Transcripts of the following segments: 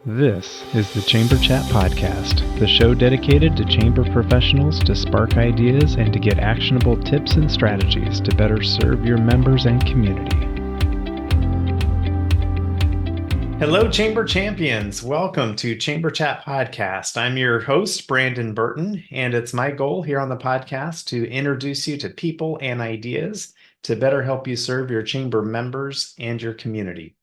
This is the Chamber Chat Podcast, the show dedicated to chamber professionals to spark ideas and to get actionable tips and strategies to better serve your members and community. Hello, Chamber Champions. Welcome to Chamber Chat Podcast. I'm your host, Brandon Burton, and it's my goal here on the podcast to introduce you to people and ideas to better help you serve your chamber members and your community.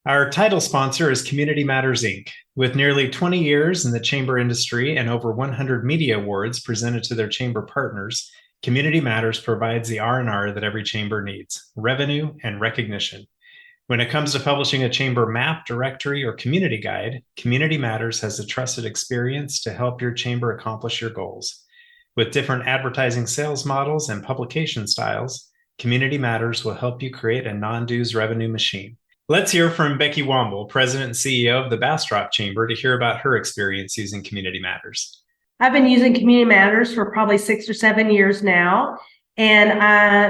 Our title sponsor is Community Matters, Inc. With nearly 20 years in the chamber industry and over 100 media awards presented to their chamber partners, Community Matters provides the R&R that every chamber needs, revenue and recognition. When it comes to publishing a chamber map, directory, or community guide, Community Matters has a trusted experience to help your chamber accomplish your goals. With different advertising sales models and publication styles, Community Matters will help you create a non-dues revenue machine. Let's hear from Becky Womble, President and CEO of the Bastrop Chamber, to hear about her experience using Community Matters. I've been using Community Matters for probably 6 or 7 years now. And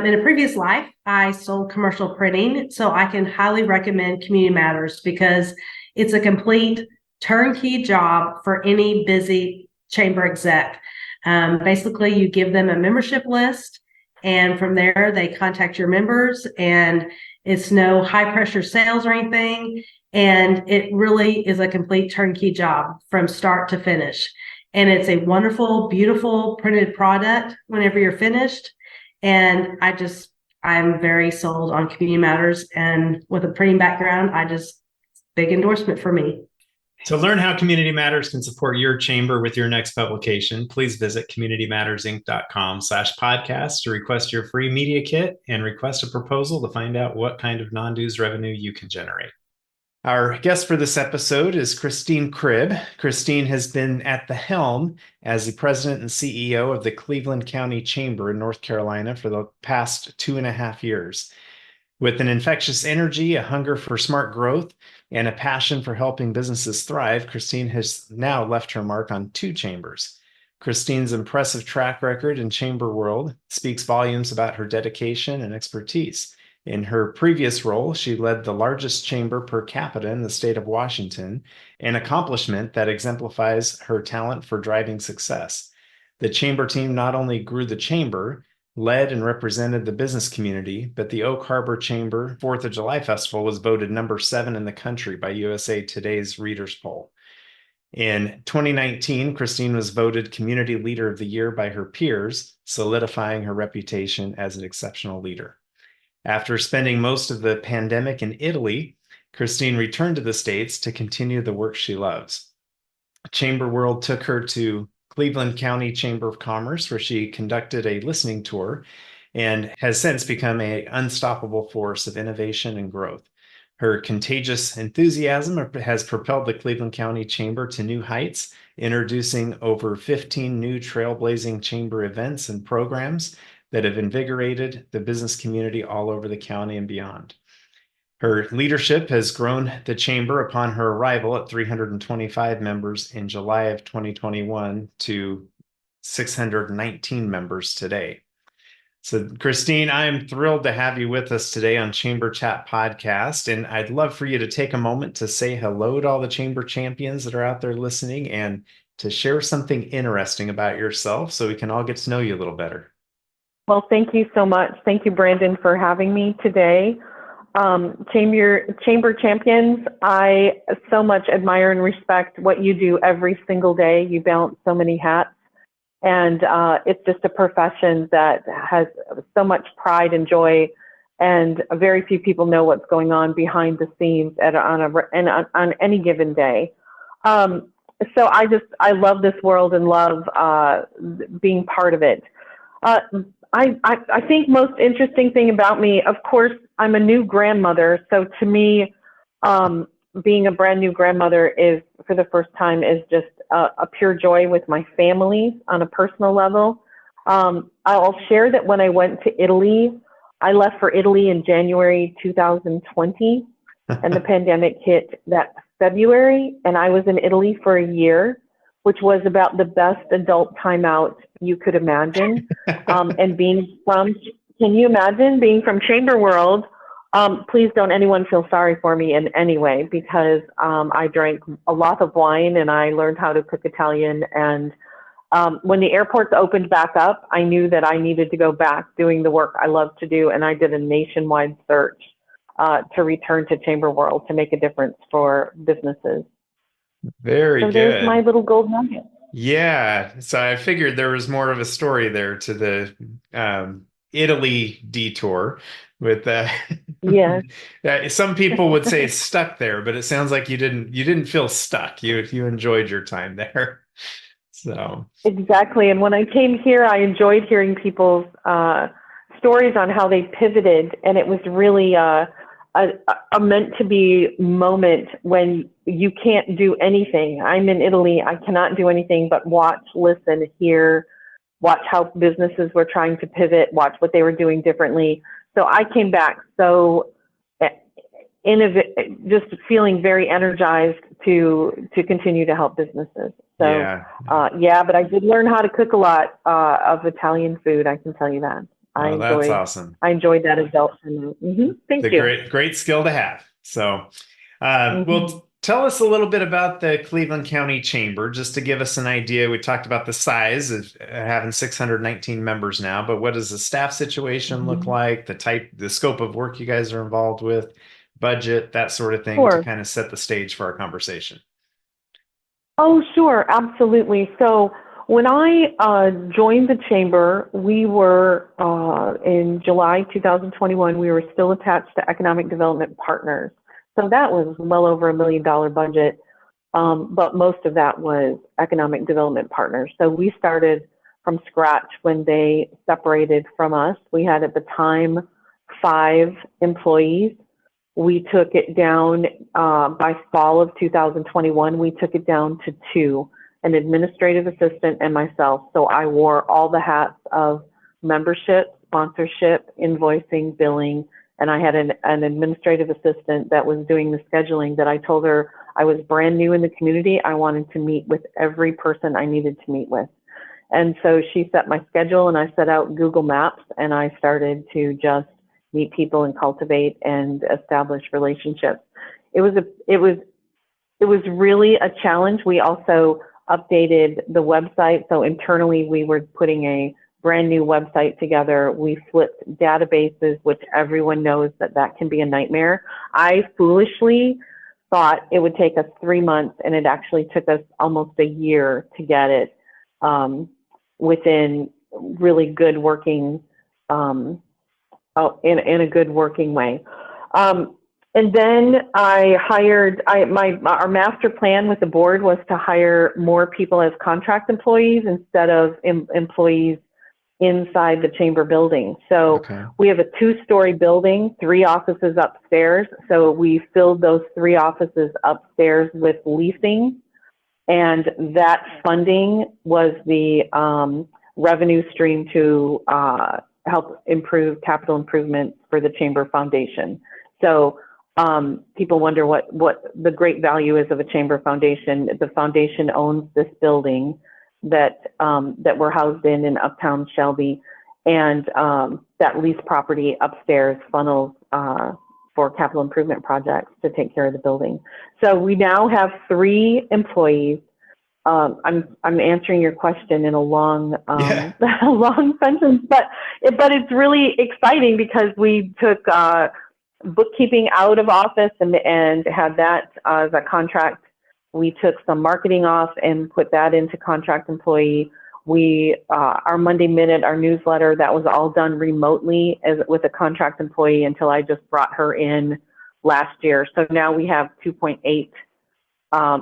in a previous life, I sold commercial printing. So I can highly recommend Community Matters because it's a complete turnkey job for any busy chamber exec. Basically, you give them a membership list, and from there, they contact your members, and it's no high pressure sales or anything. And it really is a complete turnkey job from start to finish. And it's a wonderful, beautiful printed product whenever you're finished. And I'm very sold on Community Matters. And with a printing background, big endorsement for me. To learn how Community Matters can support your chamber with your next publication, please visit communitymattersinc.com/podcast to request your free media kit and request a proposal to find out what kind of non-dues revenue you can generate. Our guest for this episode is Christine Cribb. Christine has been at the helm as the president and CEO of the Cleveland County Chamber in North Carolina for the past 2.5 years. With an infectious energy, a hunger for smart growth, and a passion for helping businesses thrive, Christine has now left her mark on 2 chambers. Christine's impressive track record in chamber world speaks volumes about her dedication and expertise. In her previous role, she led the largest chamber per capita in the state of Washington, an accomplishment that exemplifies her talent for driving success. The chamber team not only grew the chamber, led and represented the business community, but the Oak Harbor Chamber 4th of July Festival was voted number 7 in the country by USA Today's Readers Poll. In 2019, Christine was voted Community Leader of the Year by her peers, solidifying her reputation as an exceptional leader. After spending most of the pandemic in Italy, Christine returned to the States to continue the work she loves. Chamber World took her to Cleveland County Chamber of Commerce, where she conducted a listening tour and has since become an unstoppable force of innovation and growth. Her contagious enthusiasm has propelled the Cleveland County Chamber to new heights, introducing over 15 new trailblazing chamber events and programs that have invigorated the business community all over the county and beyond. Her leadership has grown the chamber upon her arrival at 325 members in July of 2021 to 619 members today. So, Christine, I'm thrilled to have you with us today on Chamber Chat Podcast, and I'd love for you to take a moment to say hello to all the chamber champions that are out there listening and to share something interesting about yourself so we can all get to know you a little better. Well, thank you so much. Thank you, Brandon, for having me today. Chamber champions, I so much admire and respect what you do every single day. You balance so many hats, and it's just a profession that has so much pride and joy, and very few people know what's going on behind the scenes on any given day. So I love this world and love being part of it. I think most interesting thing about me, of course, I'm a new grandmother. So to me, being a brand new grandmother is, for the first time, is just a pure joy with my family on a personal level. I'll share that when I went to Italy, I left for Italy in January 2020, and the pandemic hit that February, and I was in Italy for a year, which was about the best adult time out you could imagine. And can you imagine being from Chamber World Please don't anyone feel sorry for me in any way, because I drank a lot of wine and I learned how to cook Italian. And when the airports opened back up, I knew that I needed to go back doing the work I love to do. And I did a nationwide search to return to Chamber World to make a difference for businesses. Very So there's my good. little gold nugget. Yeah. So I figured there was more of a story there to the Italy detour with Yes. some people would say stuck there, but it sounds like you didn't feel stuck. You enjoyed your time there. So Exactly. And when I came here, I enjoyed hearing people's stories on how they pivoted. And it was really a meant to be moment when you can't do anything. I'm in Italy. I cannot do anything but watch, listen, hear, watch how businesses were trying to pivot, watch what they were doing differently. So I came back so just feeling very energized to continue to help businesses. So yeah. yeah, but I did learn how to cook a lot of Italian food. I can tell you that. Oh, that's awesome. I enjoyed that adult. The Thank you. great skill to have. So, Mm-hmm. well, tell us a little bit about the Cleveland County Chamber, just to give us an idea. We talked about the size of having 619 members now, but what does the staff situation look Mm-hmm. like? The scope of work you guys are involved with, budget, that sort of thing, to Sure. kind of set the stage for our conversation. Oh, sure, absolutely. So when I joined the chamber, we were in July 2021. We were still attached to Economic Development Partners. So that was well over $1 million budget, but most of that was Economic Development Partners. So we started from scratch when they separated from us. We had at the time 5 employees. We took it down by fall of 2021. We took it down to 2, an administrative assistant and myself. So I wore all the hats of membership, sponsorship, invoicing, billing, and I had an administrative assistant that was doing the scheduling. That I told her I was brand new in the community. I wanted to meet with every person I needed to meet with. And so she set my schedule, and I set out Google Maps, and I started to just meet people and cultivate and establish relationships. It was really a challenge. We also updated the website. So internally, we were putting a brand new website together. We flipped databases, which everyone knows that can be a nightmare. I foolishly thought it would take us 3 months, and it actually took us almost a year to get it within really good working in a good working way. And then I hired, our master plan with the board was to hire more people as contract employees instead of employees inside the chamber building. So Okay. we have a 2-story building, 3 offices upstairs. So we filled those 3 offices upstairs with leasing, and that funding was the revenue stream to help improve capital improvements for the Chamber Foundation. So people wonder what the great value is of a Chamber Foundation. The foundation owns this building that we're housed in Uptown Shelby, and that lease property upstairs funnels for capital improvement projects to take care of the building. So we now have 3 employees. I'm answering your question in a long Yeah. a long sentence, but it's really exciting because we took bookkeeping out of office and had that as a contract. We took some marketing off and put that into contract employee. We our Monday Minute, our newsletter, that was all done remotely with a contract employee until I just brought her in last year. So now we have 2.8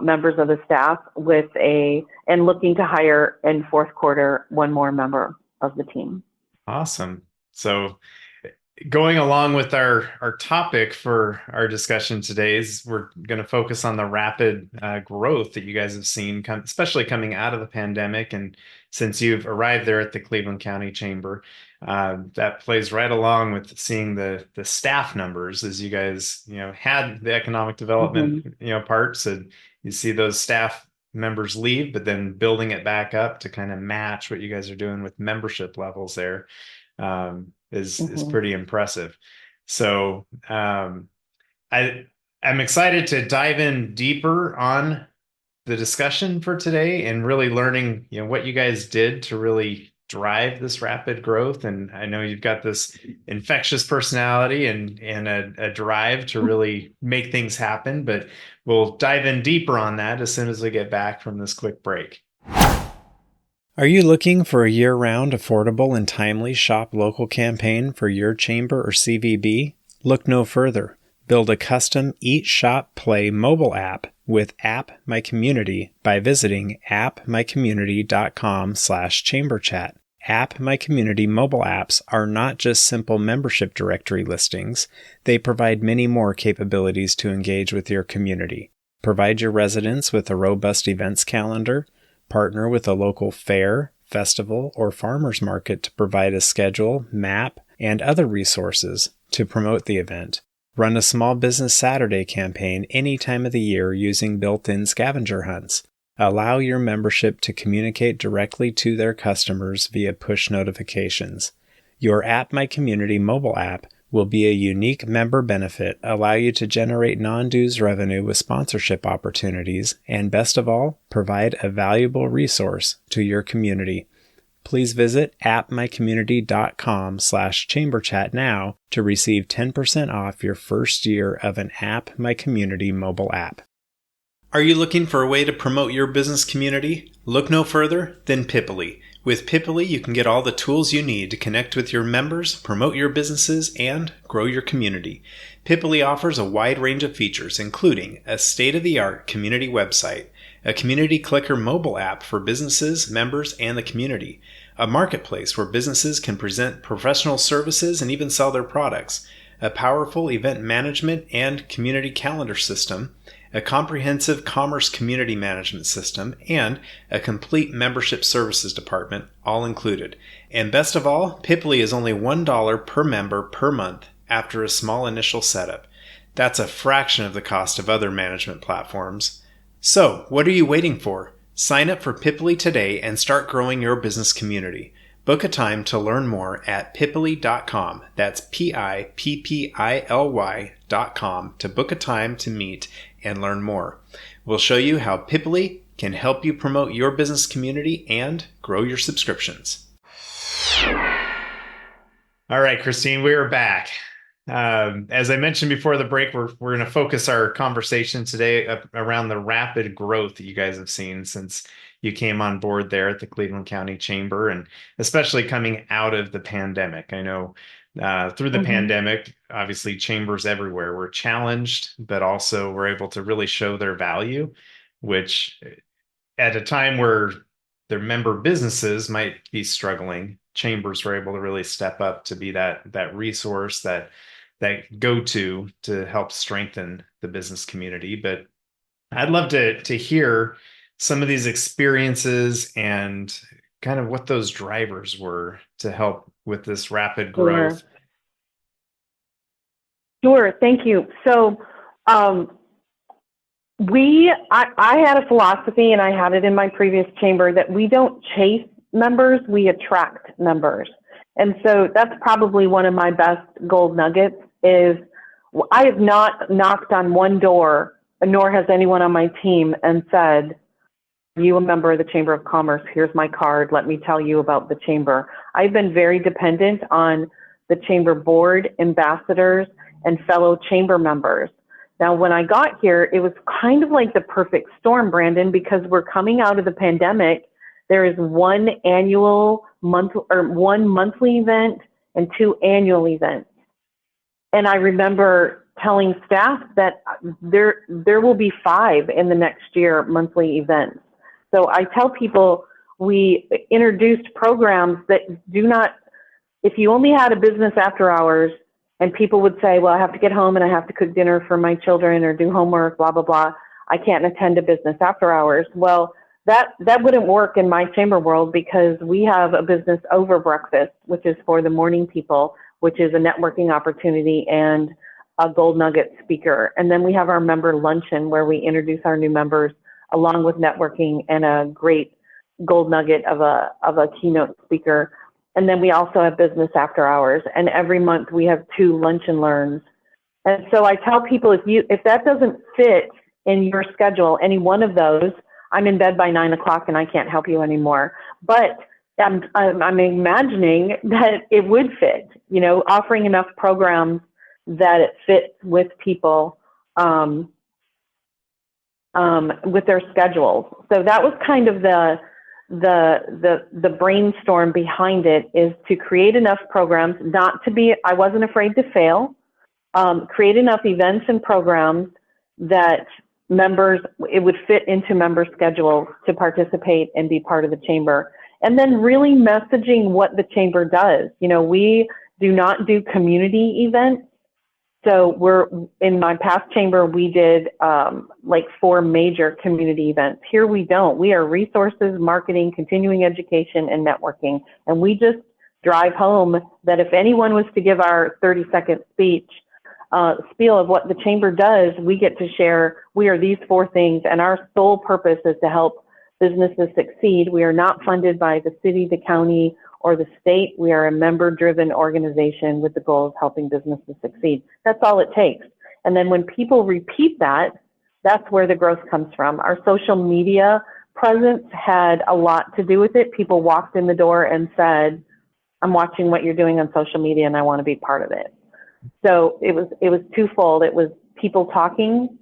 members of the staff and looking to hire in fourth quarter 1 more member of the team. Awesome. So going along with our topic for our discussion today is we're going to focus on the rapid growth that you guys have seen, especially coming out of the pandemic. And since you've arrived there at the Cleveland County Chamber, that plays right along with seeing the staff numbers as you guys, had the economic development, parts, and you see those staff members leave, but then building it back up to kind of match what you guys are doing with membership levels there is pretty impressive. So I I'm excited to dive in deeper on the discussion for today and really learning, what you guys did to really drive this rapid growth. And I know you've got this infectious personality and a drive to really make things happen, but we'll dive in deeper on that as soon as we get back from this quick break. Are you looking for a year-round, affordable, and timely shop local campaign for your chamber or CVB? Look no further. Build a custom Eat, Shop, Play mobile app with App My Community by visiting appmycommunity.com/chamberchat. App My Community mobile apps are not just simple membership directory listings. They provide many more capabilities to engage with your community. Provide your residents with a robust events calendar. Partner with a local fair, festival, or farmers market to provide a schedule, map, and other resources to promote the event. Run a small business Saturday campaign any time of the year using built-in scavenger hunts. Allow your membership to communicate directly to their customers via push notifications. Your App My Community mobile app will be a unique member benefit, allow you to generate non-dues revenue with sponsorship opportunities, and best of all, provide a valuable resource to your community. Please visit appmycommunity.com/chamberchat now to receive 10% off your first year of an App My Community mobile app. Are you looking for a way to promote your business community? Look no further than Pipily. With Pipily, you can get all the tools you need to connect with your members, promote your businesses, and grow your community. Pipily offers a wide range of features, including a state-of-the-art community website, a community clicker mobile app for businesses, members, and the community, a marketplace where businesses can present professional services and even sell their products, a powerful event management and community calendar system, a comprehensive commerce community management system, and a complete membership services department, all included. And best of all, Pipily is only $1 per member per month after a small initial setup. That's a fraction of the cost of other management platforms. So, what are you waiting for? Sign up for Pipily today and start growing your business community. Book a time to learn more at pipily.com. That's PIPPILY.com to book a time to meet and learn more. We'll show you how Pipily can help you promote your business community and grow your subscriptions. All right, Christine, we are back. As I mentioned before the break, we're going to focus our conversation today around the rapid growth that you guys have seen since you came on board there at the Cleveland County Chamber, and especially coming out of the pandemic. I know through the pandemic, obviously chambers everywhere were challenged, but also were able to really show their value, which at a time where their member businesses might be struggling, chambers were able to really step up to be that resource, that go-to to help strengthen the business community. But I'd love to hear some of these experiences and kind of what those drivers were to help with this rapid growth. Sure. Thank you. So I had a philosophy, and I had it in my previous chamber, that we don't chase members, we attract members. And so that's probably one of my best gold nuggets is I have not knocked on one door, nor has anyone on my team, and said, "You a member of the Chamber of Commerce, here's my card, let me tell you about the chamber." I've been very dependent on the chamber board, ambassadors, and fellow chamber members. Now, when I got here, it was kind of like the perfect storm, Brandon, because we're coming out of the pandemic. There is one monthly event and 2 annual events. And I remember telling staff that there will be 5 in the next year monthly events. So I tell people we introduced programs that do not, if you only had a business after hours and people would say, well, I have to get home and I have to cook dinner for my children or do homework, blah, blah, blah, I can't attend a business after hours. Well, that wouldn't work in my chamber world, because we have a business over breakfast, which is for the morning people, which is a networking opportunity and a gold nugget speaker. And then we have our member luncheon where we introduce our new members along with networking and a great gold nugget of a keynote speaker. And then we also have business after hours. And every month we have 2 lunch and learns. And so I tell people, if that doesn't fit in your schedule, any one of those, I'm in bed by 9 o'clock and I can't help you anymore. But I'm imagining that it would fit, offering enough programs that it fits with people, with their schedules. So that was kind of the brainstorm behind it, is to create enough programs, I wasn't afraid to fail, create enough events and programs that it would fit into member schedules to participate and be part of the chamber. And then really messaging what the chamber does. We do not do community events. So in my past chamber, we did like 4 major community events. Here we don't. We are resources, marketing, continuing education, and networking. And we just drive home that if anyone was to give our 30-second spiel of what the chamber does, we get to share, we are these 4 things, and our sole purpose is to help businesses succeed. We are not funded by the city, the county, or the state. We are a member-driven organization with the goal of helping businesses succeed. That's all it takes. And then when people repeat that, that's where the growth comes from. Our social media presence had a lot to do with it. People walked in the door and said, I'm watching what you're doing on social media and I want to be part of it. So it was twofold. It was people talking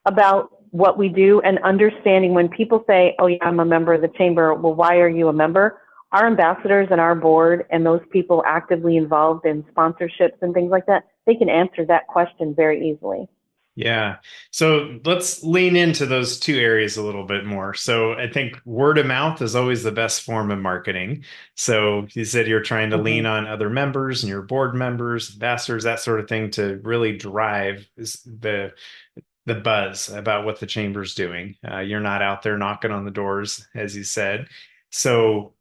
about what we do and understanding when people say, oh yeah, I'm a member of the chamber. Well, why are you a member? Our ambassadors and our board and those people actively involved in sponsorships and things like that, they can answer that question very easily. Yeah. So let's lean into those 2 areas a little bit more. So I think word of mouth is always the best form of marketing. So you said you're trying to lean on other members and your board members, ambassadors, that sort of thing, to really drive the buzz about what the chamber's doing. You're not out there knocking on the doors, as you said. So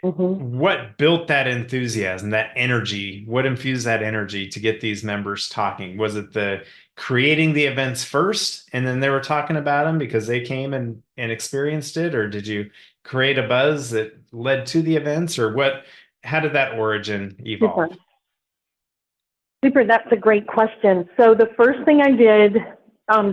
what built that enthusiasm, that energy? What infused that energy to get these members talking? Was it the creating the events first and then they were talking about them because they came and experienced it? Or did you create a buzz that led to the events? Or how did that origin evolve? Super, that's a great question. So the first thing I did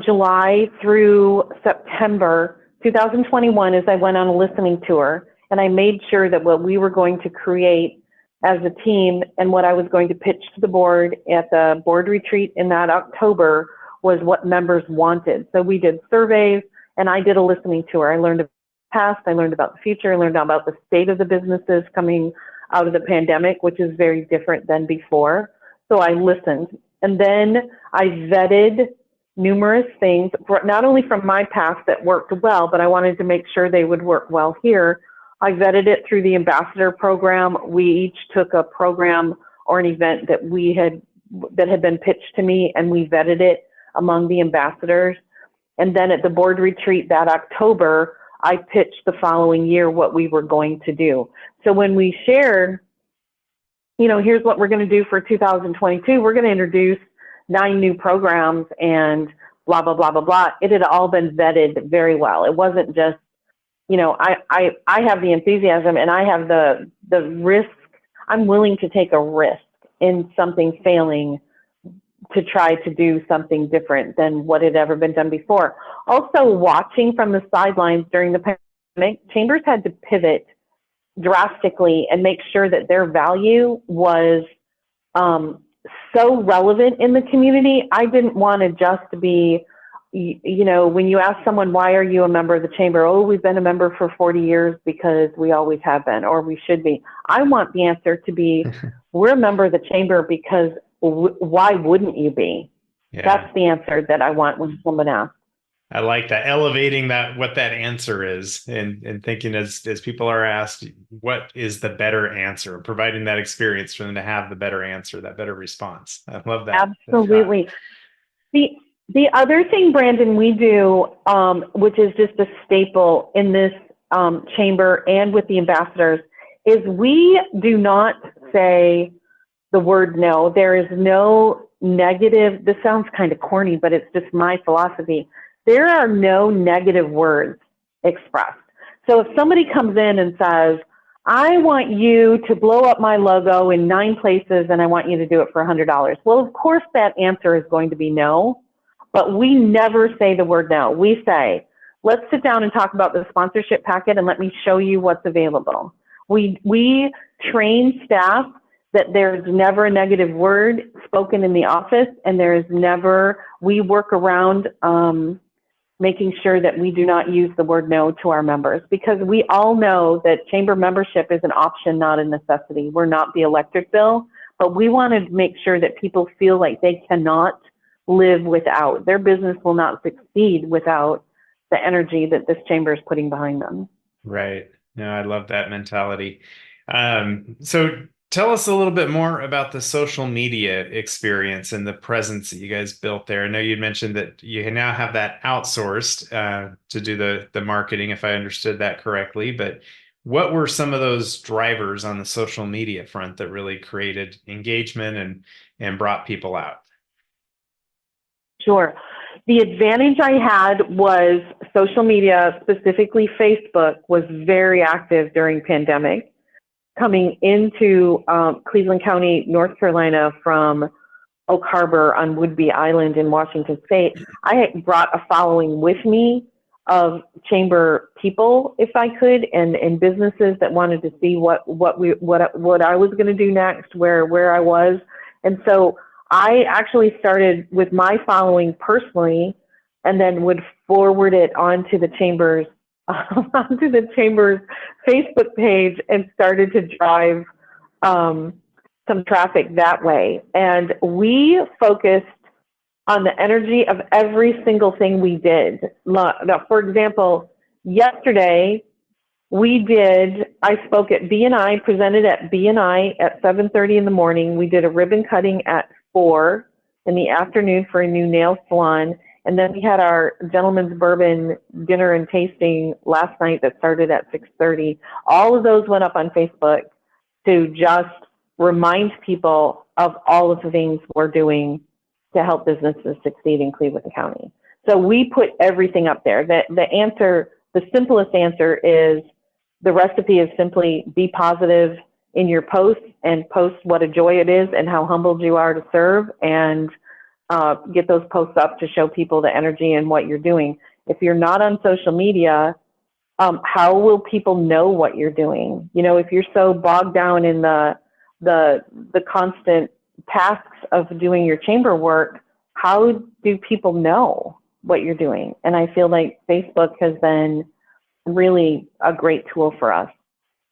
July through September 2021 is I went on a listening tour. And I made sure that what we were going to create as a team and what I was going to pitch to the board at the board retreat in that October was what members wanted. So we did surveys and I did a listening tour. I learned about the past, I learned about the future, I learned about the state of the businesses coming out of the pandemic, which is very different than before. So I listened. And then I vetted numerous things, not only from my past that worked well, but I wanted to make sure they would work well here. I vetted it through the ambassador program. We each took a program or an event that had been pitched to me, and we vetted it among the ambassadors. And then at the board retreat that October, I pitched the following year what we were going to do. So when we shared, here's what we're going to do for 2022, we're going to introduce 9 new programs and blah, blah, blah, blah, blah. It had all been vetted very well. It wasn't just, I have the enthusiasm and I have the risk. I'm willing to take a risk in something failing to try to do something different than what had ever been done before. Also, watching from the sidelines during the pandemic, chambers had to pivot drastically and make sure that their value was so relevant in the community. I didn't want to just be, when you ask someone, why are you a member of the chamber? Oh, we've been a member for 40 years because we always have been, or we should be. I want the answer to be, we're a member of the chamber because why wouldn't you be? Yeah. That's the answer that I want when someone asks. I like that, elevating what that answer is, and thinking as people are asked, what is the better answer, providing that experience for them to have the better answer, that better response. I love that. Absolutely. The other thing, Brandon, we do, which is just a staple in this chamber and with the ambassadors, is we do not say the word no. There is no negative. This sounds kind of corny, but it's just my philosophy. There are no negative words expressed. So if somebody comes in and says, I want you to blow up my logo in 9 places and I want you to do it for $100. Well, of course that answer is going to be no, but we never say the word no. We say, let's sit down and talk about the sponsorship packet and let me show you what's available. We train staff that there's never a negative word spoken in the office, and there is never, we work around making sure that we do not use the word no to our members, because we all know that chamber membership is an option, not a necessity. We're not the electric bill, but we want to make sure that people feel like they cannot live without. Their business will not succeed without the energy that this chamber is putting behind them. Right. No, I love that mentality. So tell us a little bit more about the social media experience and the presence that you guys built there. I know you mentioned that you now have that outsourced to do the marketing, if I understood that correctly. But what were some of those drivers on the social media front that really created engagement and brought people out? Sure. The advantage I had was social media, specifically Facebook, was very active during pandemic. Coming into Cleveland County, North Carolina from Oak Harbor on Woodby Island in Washington State, I had brought a following with me of chamber people, if I could, and businesses that wanted to see what I was going to do next, where I was. And so I actually started with my following personally, and then would forward it onto the chamber's Facebook page, and started to drive some traffic that way. And we focused on the energy of every single thing we did. Now, for example, yesterday I spoke at B&I, presented at B&I at 7:30 in the morning. We did a ribbon cutting at 4 in the afternoon for a new nail salon. And then we had our gentleman's bourbon dinner and tasting last night that started at 6:30. All of those went up on Facebook to just remind people of all of the things we're doing to help businesses succeed in Cleveland County. So we put everything up there. The simplest answer is, the recipe is simply be positive in your posts and post what a joy it is and how humbled you are to serve, and get those posts up to show people the energy and what you're doing. If you're not on social media, how will people know what you're doing? You know, if you're so bogged down in the constant tasks of doing your chamber work, how do people know what you're doing? And I feel like Facebook has been really a great tool for us.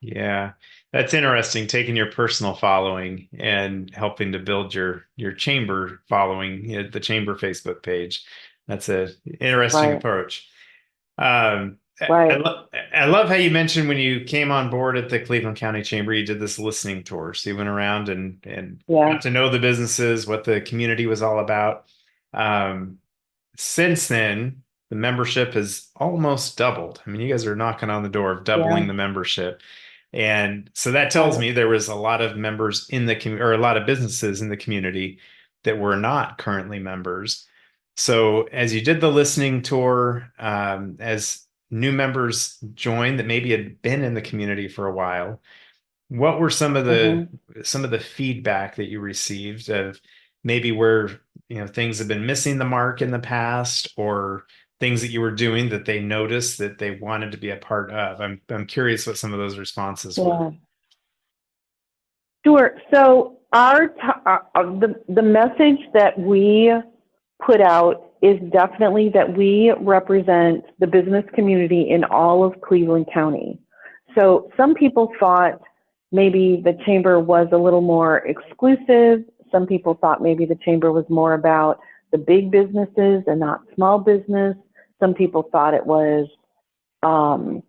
Yeah, that's interesting. Taking your personal following and helping to build your chamber following, the chamber Facebook page. That's an interesting Right. approach. Right. I love how you mentioned when you came on board at the Cleveland County Chamber, you did this listening tour. So you went around and Yeah. got to know the businesses, what the community was all about. Since then, the membership has almost doubled. I mean, you guys are knocking on the door of doubling Yeah. the membership. And so that tells me there was a lot of members in the community, or a lot of businesses in the community that were not currently members. So as you did the listening tour, as new members joined that maybe had been in the community for a while, what were some of the feedback that you received of maybe where things have been missing the mark in the past, or things that you were doing that they noticed that they wanted to be a part of? I'm curious what some of those responses were. Sure. So the message that we put out is definitely that we represent the business community in all of Cleveland County. So some people thought maybe the chamber was a little more exclusive. Some people thought maybe the chamber was more about the big businesses and not small business. Some people thought it was, a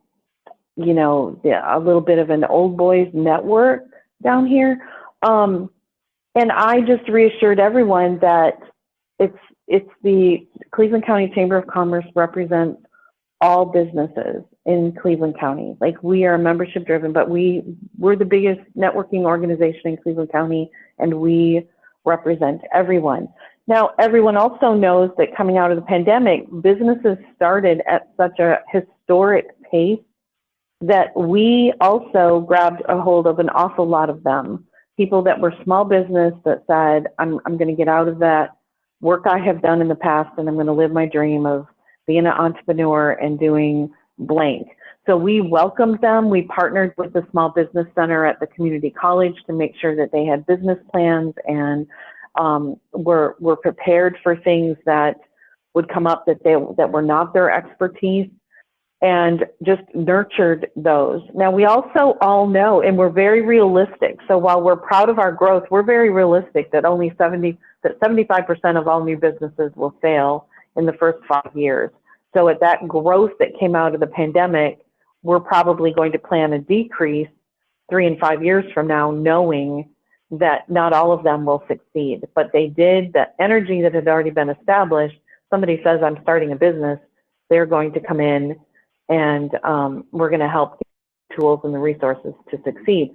little bit of an old boys network down here. And I just reassured everyone that it's the Cleveland County Chamber of Commerce represents all businesses in Cleveland County. Like, we are membership driven, but we're the biggest networking organization in Cleveland County, and we represent everyone. Now, everyone also knows that coming out of the pandemic, businesses started at such a historic pace that we also grabbed a hold of an awful lot of them. People that were small business that said, I'm going to get out of that work I have done in the past, and I'm going to live my dream of being an entrepreneur and doing blank. So we welcomed them. We partnered with the Small Business Center at the community college to make sure that they had business plans and were prepared for things that would come up that were not their expertise, and just nurtured those. Now, we also all know, and we're very realistic. So while we're proud of our growth, we're very realistic that only 75% of all new businesses will fail in the first 5 years. So at that growth that came out of the pandemic, we're probably going to plan a decrease 3 and 5 years from now, knowing that not all of them will succeed. But they did. The energy that had already been established, somebody says, I'm starting a business, they're going to come in, and we're going to help the tools and the resources to succeed.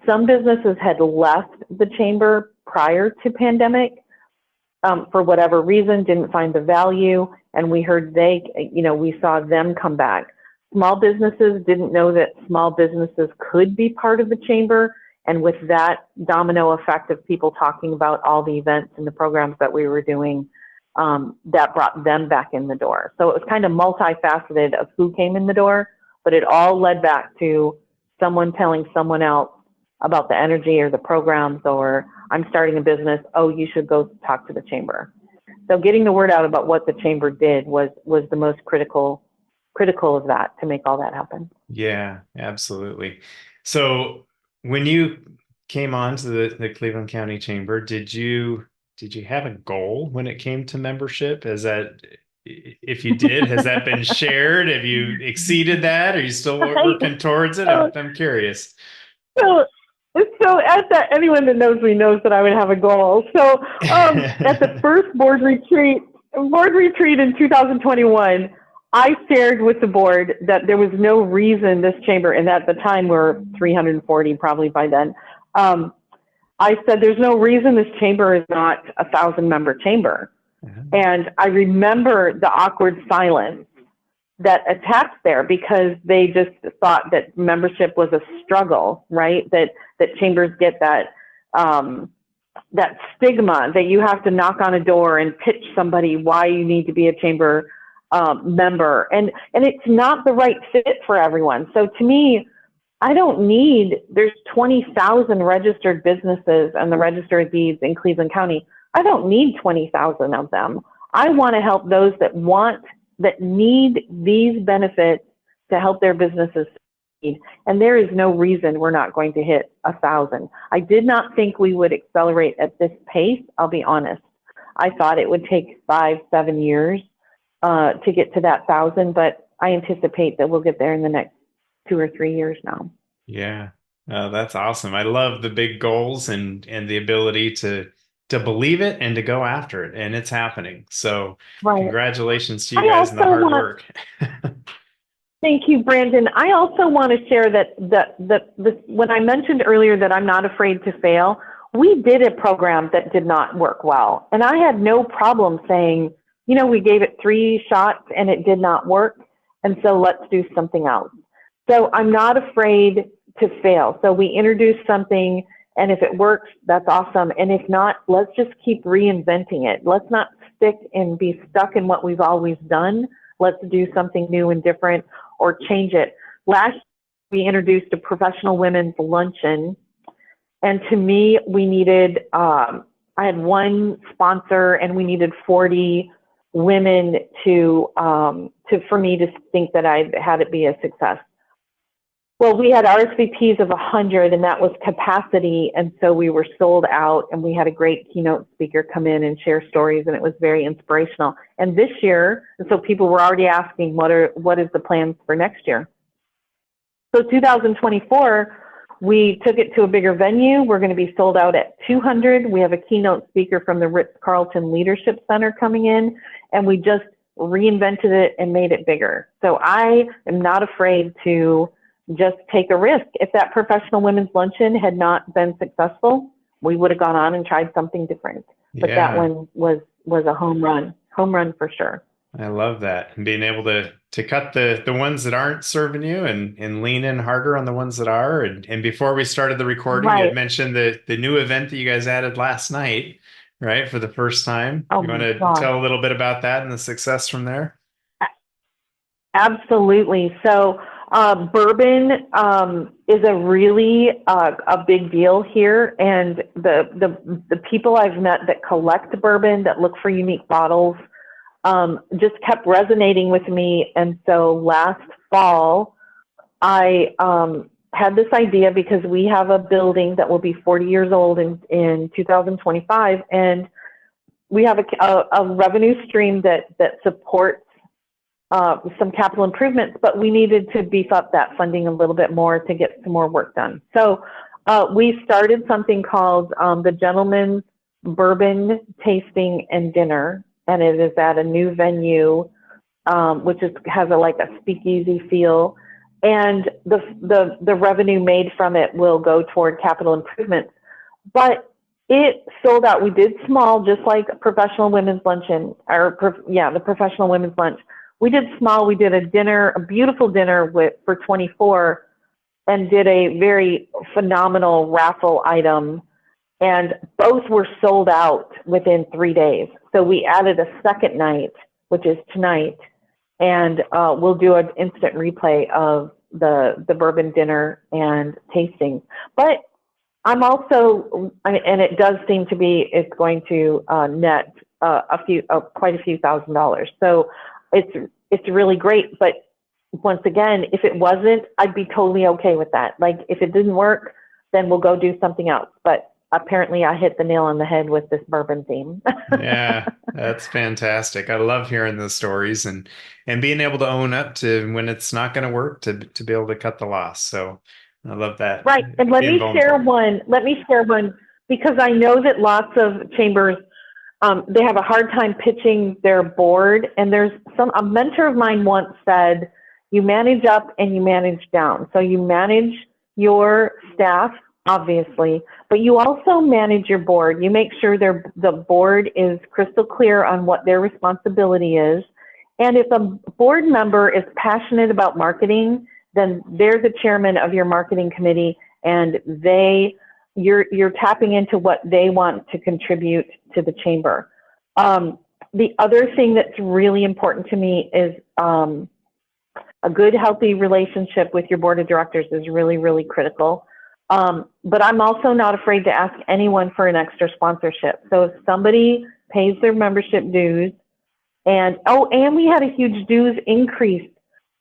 Some businesses had left the chamber prior to pandemic for whatever reason, didn't find the value, and we heard we saw them come back. Small businesses didn't know that small businesses could be part of the chamber, and with that domino effect of people talking about all the events and the programs that we were doing, that brought them back in the door. So it was kind of multifaceted of who came in the door, but it all led back to someone telling someone else about the energy or the programs, or I'm starting a business, oh, you should go talk to the chamber. So getting the word out about what the chamber did was the most critical of that, to make all that happen. Yeah, absolutely. So when you came on to the Cleveland County Chamber, did you have a goal when it came to membership? If you did, has that been shared? Have you exceeded that? Are you still working towards it? I'm curious. So as anyone that knows me knows that I would have a goal. So at the first board retreat in 2021, I shared with the board that there was no reason this chamber, and at the time we're 340 probably by then, I said, there's no reason this chamber is not a 1,000-member chamber. Mm-hmm. And I remember the awkward silence that attached there, because they just thought that membership was a struggle, right? That chambers get that stigma that you have to knock on a door and pitch somebody why you need to be a chamber member. And it's not the right fit for everyone. So to me, there's 20,000 registered businesses on the Register of Deeds in Cleveland County. I don't need 20,000 of them. I want to help those that need these benefits to help their businesses succeed. And there is no reason we're not going to hit 1,000. I did not think we would accelerate at this pace, I'll be honest. I thought it would take 5-7 years to get to that 1,000, but I anticipate that we'll get there in the next 2 or 3 years now. Yeah, that's awesome. I love the big goals and the ability to believe it and to go after it, and it's happening. So Congratulations to you guys and the hard work. Thank you, Brandon. I also want to share that when I mentioned earlier that I'm not afraid to fail, we did a program that did not work well, and I had no problem saying, we gave it 3 shots and it did not work, and so let's do something else. So I'm not afraid to fail. So we introduced something, and if it works, that's awesome. And if not, let's just keep reinventing it. Let's not stick and be stuck in what we've always done. Let's do something new and different, or change it. Last year, we introduced a professional women's luncheon. And to me, we needed, I had one sponsor, and we needed 40 women for me to think that I had it be a success. Well, we had RSVPs of 100, and that was capacity. And so we were sold out, and we had a great keynote speaker come in and share stories, and it was very inspirational. And this year, and so people were already asking, what is the plans for next year? So 2024, we took it to a bigger venue. We're going to be sold out at 200. We have a keynote speaker from the Ritz-Carlton Leadership Center coming in, and we just reinvented it and made it bigger. So I am not afraid to just take a risk. If that professional women's luncheon had not been successful, we would have gone on and tried something different. But that one was a home run for sure. I love that. And being able to cut the ones that aren't serving you and lean in harder on the ones that are. And before we started the recording, you Right. had mentioned the new event that you guys added last night, right? For the first time. Oh You want my to gosh. tell a little bit about that and the success from there? Absolutely. So, bourbon is a really a big deal here, and the people I've met that collect bourbon, that look for unique bottles, just kept resonating with me. And so last fall, I had this idea because we have a building that will be 40 years old in 2025, and we have a revenue stream that supports some capital improvements, but we needed to beef up that funding a little bit more to get some more work done. So we started something called the Gentleman's Bourbon Tasting and Dinner, and it is at a new venue, which has like a speakeasy feel. And the revenue made from it will go toward capital improvements. But it sold out. We did small, just like professional women's luncheon, the professional women's lunch. We did small. We did a dinner, a beautiful dinner for 24, and did a very phenomenal raffle item. And both were sold out within 3 days. So we added a second night, which is tonight, and we'll do an instant replay of the bourbon dinner and tasting. But I'm also, and it does seem to be, it's going to net quite a few $1,000s. So it's really great. But once again, if it wasn't, I'd be totally okay with that. Like if it didn't work, then we'll go do something else. But apparently I hit the nail on the head with this bourbon theme. Yeah, that's fantastic. I love hearing the stories and being able to own up to when it's not going to work to be able to cut the loss. So I love that. Right. And let Being me share vulnerable. one. Let me share one because I know that lots of chambers, they have a hard time pitching their board. And a mentor of mine once said, you manage up and you manage down. So you manage your staff, obviously, but you also manage your board. You make sure the board is crystal clear on what their responsibility is. And if a board member is passionate about marketing, then they're the chairman of your marketing committee, and you're tapping into what they want to contribute to the chamber. The other thing that's really important to me is a good, healthy relationship with your board of directors is really, really critical. But I'm also not afraid to ask anyone for an extra sponsorship. So if somebody pays their membership dues, and we had a huge dues increase,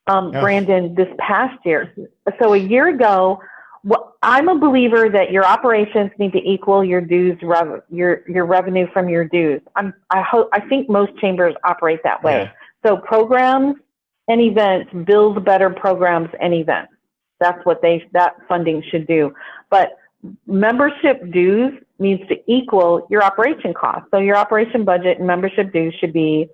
Brandon, this past year. So a year ago, I'm a believer that your operations need to equal your dues, your revenue from your dues. I think most chambers operate that way. Yeah. So programs and events build better programs and events. That's what that funding should do. But membership dues needs to equal your operation costs. So your operation budget and membership dues should be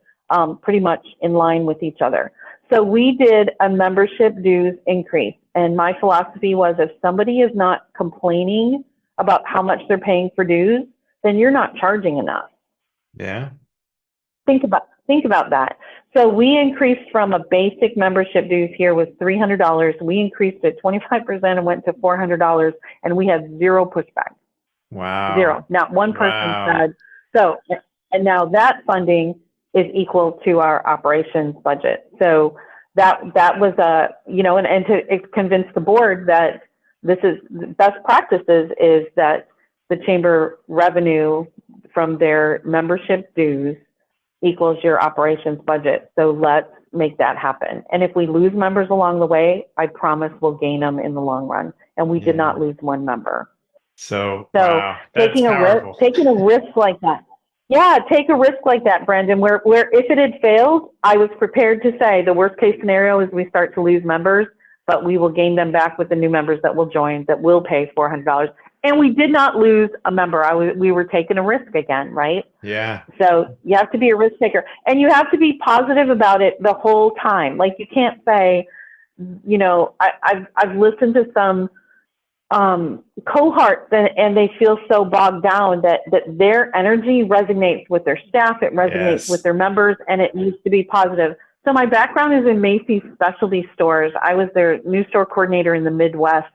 pretty much in line with each other. So we did a membership dues increase. And my philosophy was if somebody is not complaining about how much they're paying for dues, then you're not charging enough. Yeah. Think about that. So we increased from a basic membership dues here was $300. We increased it 25% and went to $400, and we had zero pushback. Wow. Zero. Not one person said so. And now that funding is equal to our operations budget. So that was and to convince the board that this is best practices is that the chamber revenue from their membership dues equals your operations budget. So let's make that happen. And if we lose members along the way, I promise we'll gain them in the long run. And we did not lose one member. So wow, that's taking powerful. Taking a risk like that. Yeah, take a risk like that, Brandon, where if it had failed, I was prepared to say the worst case scenario is we start to lose members, but we will gain them back with the new members that will join, that will pay $400. And we did not lose a member. We were taking a risk again, right? Yeah. So you have to be a risk taker, and you have to be positive about it the whole time. Like you can't say, I've listened to some cohorts, and they feel so bogged down that their energy resonates with their staff, it resonates with Yes. their members, and it needs to be positive. So my background is in Macy's specialty stores. I was their new store coordinator in the Midwest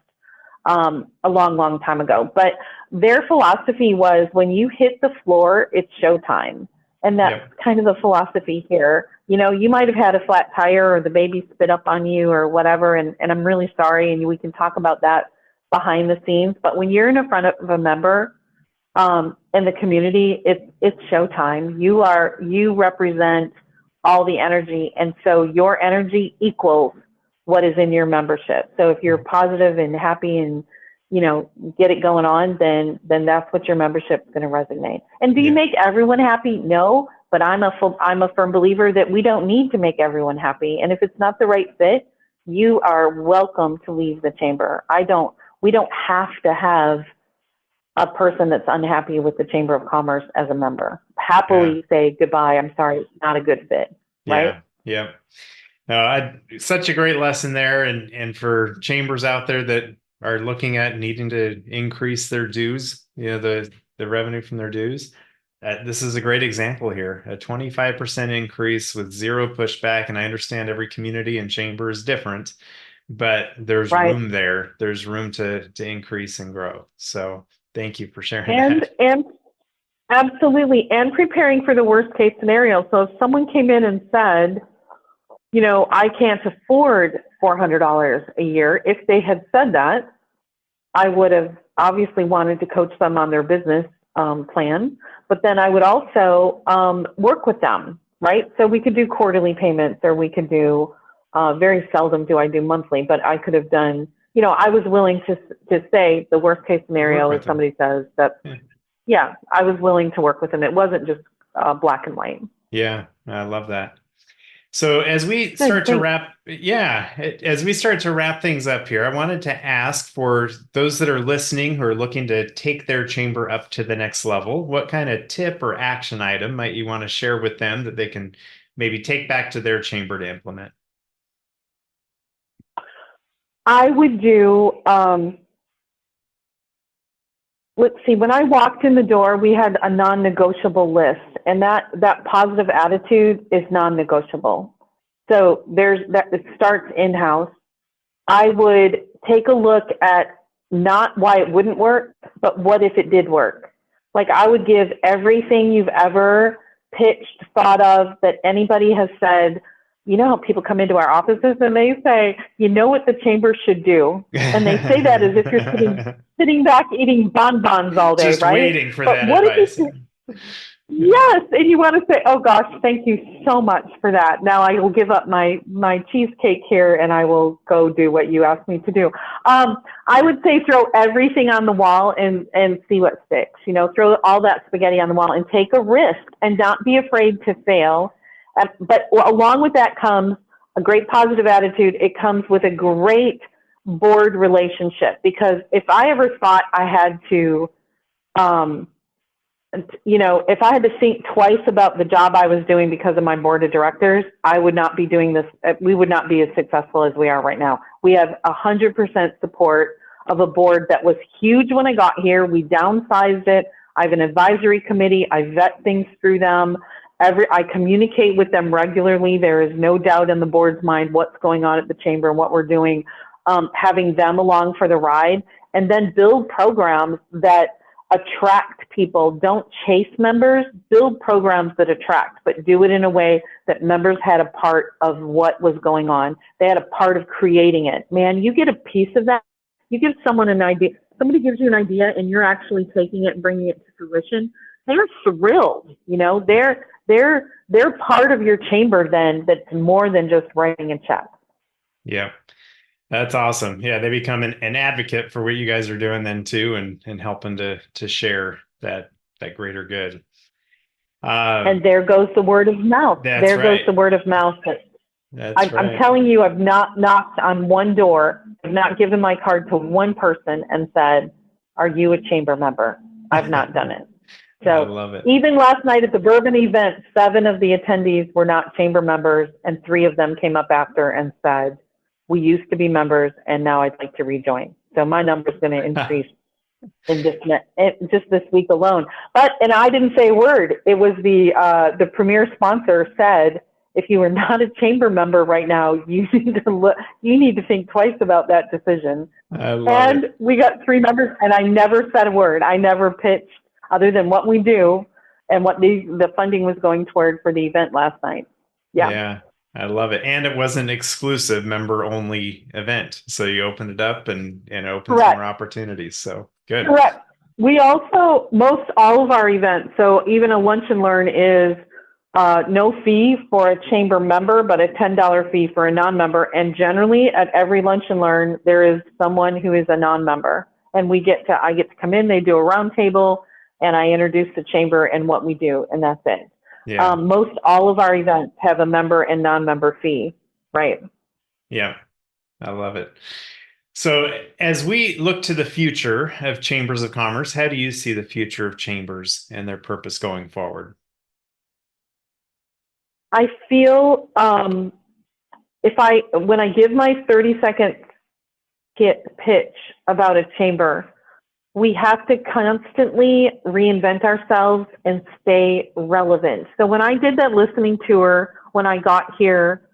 a long time ago. But their philosophy was, when you hit the floor, it's showtime. And that's kind of the philosophy here. You know, you might have had a flat tire or the baby spit up on you or whatever, and I'm really sorry, and we can talk about that behind the scenes. But when you're in front of a member in the community, it's showtime. You represent all the energy, and so your energy equals what is in your membership. So if you're positive and happy and, you know, get it going on, then that's what your membership is going to resonate. And do you make everyone happy? No, but I'm a firm believer that we don't need to make everyone happy. And if it's not the right fit, you are welcome to leave the chamber. We don't have to have a person that's unhappy with the Chamber of Commerce as a member. Happily say goodbye. I'm sorry, it's not a good fit. Right? Yeah. Such a great lesson there. And for chambers out there that are looking at needing to increase their dues, you know, the revenue from their dues, this is a great example here. A 25% increase with zero pushback. And I understand every community and chamber is different, but there's room there. There's room to increase and grow. So thank you for sharing that. And absolutely. And preparing for the worst case scenario. So if someone came in and said, you know, I can't afford $400 a year, if they had said that, I would have obviously wanted to coach them on their business plan, but then I would also work with them, right? So we could do quarterly payments, or we could do, very seldom do I do monthly, but I could have done, you know, I was willing to say the worst case scenario if somebody says that, I was willing to work with them. It wasn't just black and white. Yeah, I love that. So as we start to wrap things up here, I wanted to ask, for those that are listening who are looking to take their chamber up to the next level, what kind of tip or action item might you want to share with them that they can maybe take back to their chamber to implement? I would do, let's see, when I walked in the door, we had a non-negotiable list, and that positive attitude is non-negotiable. So it starts in-house. I would take a look at not why it wouldn't work, but what if it did work? Like, I would give everything you've ever pitched, thought of, that anybody has said. You know how people come into our offices and they say, you know what the chamber should do? And they say that as if you're sitting back eating bonbons all day, just right? Waiting for that advice. Yes, and you want to say, oh gosh, thank you so much for that. Now I will give up my cheesecake here and I will go do what you asked me to do. I would say throw everything on the wall and see what sticks. You know, throw all that spaghetti on the wall and take a risk and not be afraid to fail. But along with that comes a great positive attitude. It comes with a great board relationship, because if I ever thought I had to, you know, if I had to think twice about the job I was doing because of my board of directors, I would not be doing this. We would not be as successful as we are right now. We have 100% support of a board that was huge when I got here. We downsized it. I have an advisory committee. I vet things through them. I communicate with them regularly. There is no doubt in the board's mind what's going on at the chamber and what we're doing. Having them along for the ride, and then build programs that attract people. Don't chase members. Build programs that attract, but do it in a way that members had a part of what was going on. They had a part of creating it. Man, you get a piece of that. You give someone an idea. Somebody gives you an idea and you're actually taking it and bringing it to fruition. They're thrilled. You know, they're part of your chamber then, that's more than just writing a check. Yeah, that's awesome. Yeah, they become an advocate for what you guys are doing then too, and helping to share that greater good. And there goes the word of mouth. Goes the word of mouth. I'm telling you, I've not knocked on one door. I've not given my card to one person and said, are you a chamber member? I've not done it. So I love it. Even last night at the bourbon event, 7 of the attendees were not chamber members, and 3 of them came up after and said, we used to be members and now I'd like to rejoin. So my number's going to increase in just this week alone. And I didn't say a word. It was the premier sponsor said, if you are not a chamber member right now, you need to think twice about that decision. And we got 3 members, and I never said a word. I never pitched other than what we do and what the funding was going toward for the event last night. Yeah, I love it. And it was an exclusive member only event. So you opened it up and opened some more opportunities. So good. Correct. We also, most all of our events, so even a lunch and learn is no fee for a chamber member, but a $10 fee for a non-member. And generally at every lunch and learn, there is someone who is a non-member. And I get to come in, they do a round table, and I introduce the chamber and what we do, and that's it. Yeah. Most all of our events have a member and non-member fee, right? Yeah, I love it. So as we look to the future of chambers of commerce, how do you see the future of chambers and their purpose going forward? I feel when I give my 30-second pitch about a chamber, we have to constantly reinvent ourselves and stay relevant. So when I did that listening tour, when I got here,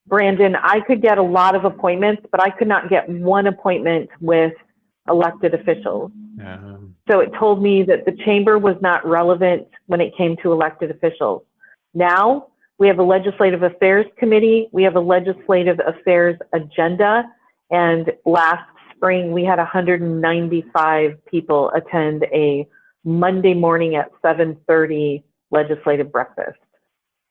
Brandon, I could get a lot of appointments, but I could not get one appointment with elected officials. So it told me that the chamber was not relevant when it came to elected officials. Now we have a legislative affairs committee. We have a legislative affairs agenda. And last spring, we had 195 people attend a Monday morning at 7:30 legislative breakfast.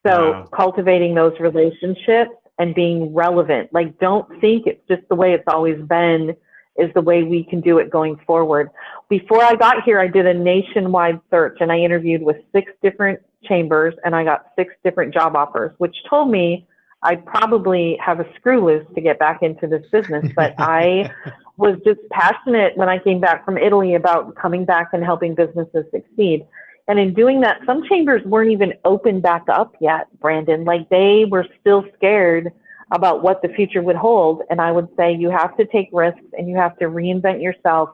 So cultivating those relationships and being relevant, like don't think it's just the way it's always been is the way we can do it going forward. Before I got here, I did a nationwide search and I interviewed with 6 different chambers and I got 6 different job offers, which told me I'd probably have a screw loose to get back into this business. But I was just passionate when I came back from Italy about coming back and helping businesses succeed. And in doing that, some chambers weren't even open back up yet, Brandon. Like they were still scared about what the future would hold. And I would say you have to take risks and you have to reinvent yourself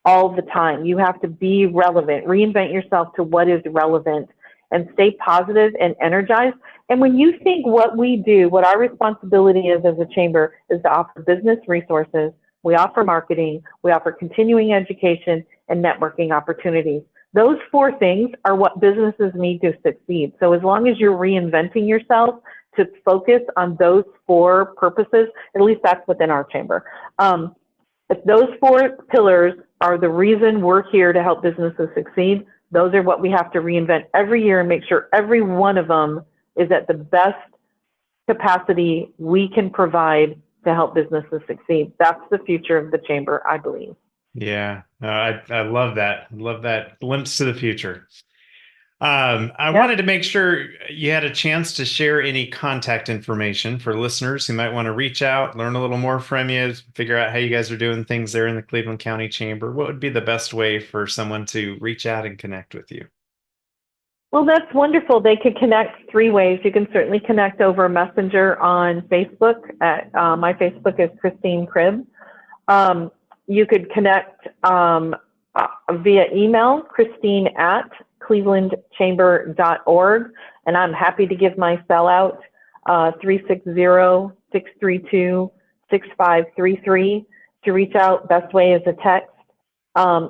all the time. You have to be relevant, reinvent yourself to what is relevant and stay positive and energized. And when you think what we do, what our responsibility is as a chamber is to offer business resources, we offer marketing, we offer continuing education and networking opportunities. Those 4 things are what businesses need to succeed. So as long as you're reinventing yourself to focus on those 4 purposes, at least that's within our chamber. If those 4 pillars are the reason we're here to help businesses succeed, those are what we have to reinvent every year and make sure every one of them is at the best capacity we can provide to help businesses succeed. That's the future of the chamber, I believe. Yeah, I love that. I love that glimpse to the future. I wanted to make sure you had a chance to share any contact information for listeners who might want to reach out, learn a little more from you, figure out how you guys are doing things there in the Cleveland County Chamber. What would be the best way for someone to reach out and connect with you? Well, that's wonderful. They could connect 3 ways. You can certainly connect over Messenger on Facebook. My Facebook is Christine Cribb. You could connect via email, Christine@clevelandchamber.org. And I'm happy to give my cell out, 360-632-6533 to reach out. Best way is a text.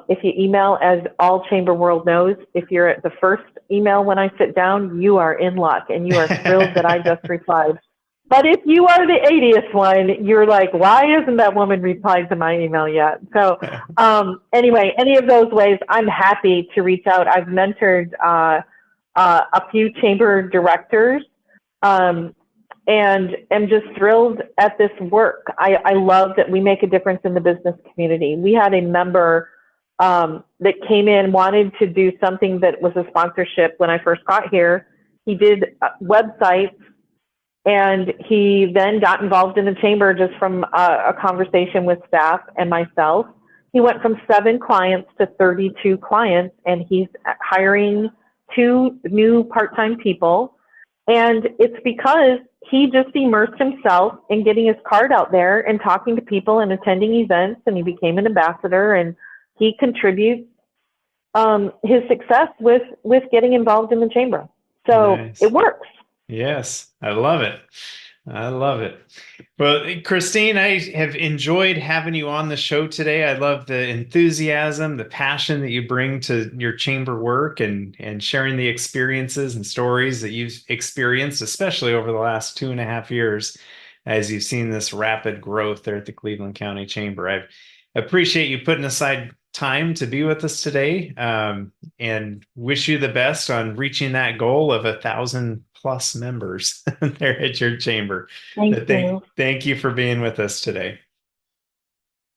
If you email, as all chamber world knows, if you're at the first email when I sit down, you are in luck and you are thrilled that I just replied. But if you are the 80th one, you're like, why isn't that woman replied to my email yet? So anyway, any of those ways, I'm happy to reach out. I've mentored a few chamber directors and am just thrilled at this work. I love that we make a difference in the business community. We had a member that came in, wanted to do something that was a sponsorship when I first got here. He did websites. And he then got involved in the chamber just from a conversation with staff and myself. He went from 7 clients to 32 clients, and he's hiring 2 new part-time people. And it's because he just immersed himself in getting his card out there and talking to people and attending events, and he became an ambassador, and he contributes his success with getting involved in the chamber. So Nice. it works. Yes, I love it. I love it. Well, Christine, I have enjoyed having you on the show today. I love the enthusiasm, the passion that you bring to your chamber work, and sharing the experiences and stories that you've experienced, especially over the last 2.5 years, as you've seen this rapid growth there at the Cleveland County Chamber. I appreciate you putting aside time to be with us today, and wish you the best on reaching that goal of 1,000+ members there at your chamber. Thank you. Thank you for being with us today.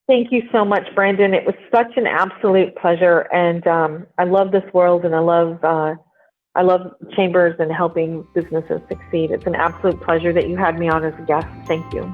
Thank you so much, Brandon. It was such an absolute pleasure, and I love this world, and I love chambers and helping businesses succeed. It's an absolute pleasure that you had me on as a guest. Thank you.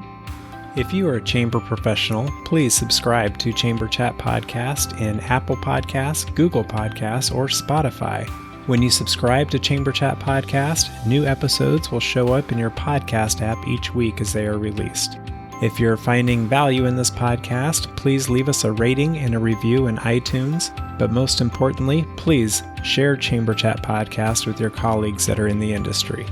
If you are a chamber professional, please subscribe to Chamber Chat Podcast in Apple Podcasts, Google Podcasts, or Spotify. When you subscribe to Chamber Chat Podcast, new episodes will show up in your podcast app each week as they are released. If you're finding value in this podcast, please leave us a rating and a review in iTunes. But most importantly, please share Chamber Chat Podcast with your colleagues that are in the industry.